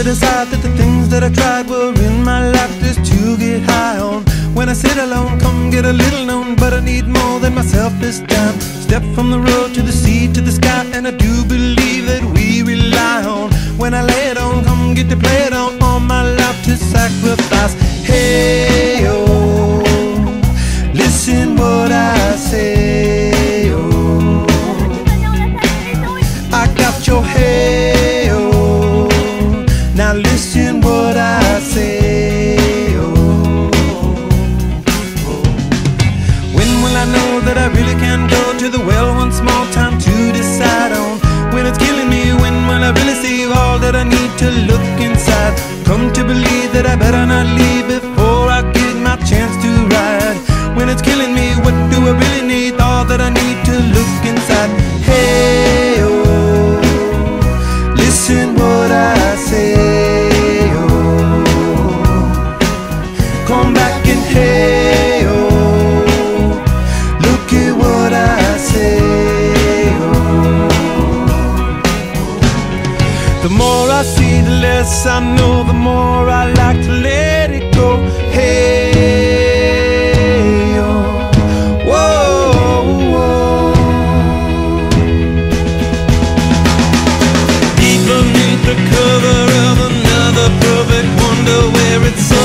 to decide that the things that I tried were in my life just to get high on. When I sit alone, come get a little known, but I need more than myself this time. Step from the road to the sea to the sky, and I do believe that we rely on. When I lay it on, come get to play it on, all my life to sacrifice. Hey, oh, listen what I say, oh, I got your hey, oh, now listen what I say, oh, when will I know that I really can go to the well one small time to decide on? When it's killing me, when will I really see all that I need to look inside? Come to believe that I better not leave before I get my chance to ride. When it's killing me, what do I really need? All that I need to look inside. Hey, oh, listen what I say, oh, come back and hey, oh, look at what I say, oh. The more I see, the less I know, the more I like to let it go. Hey, oh, whoa, whoa. Deep beneath the cover of another perfect wonder, where it's so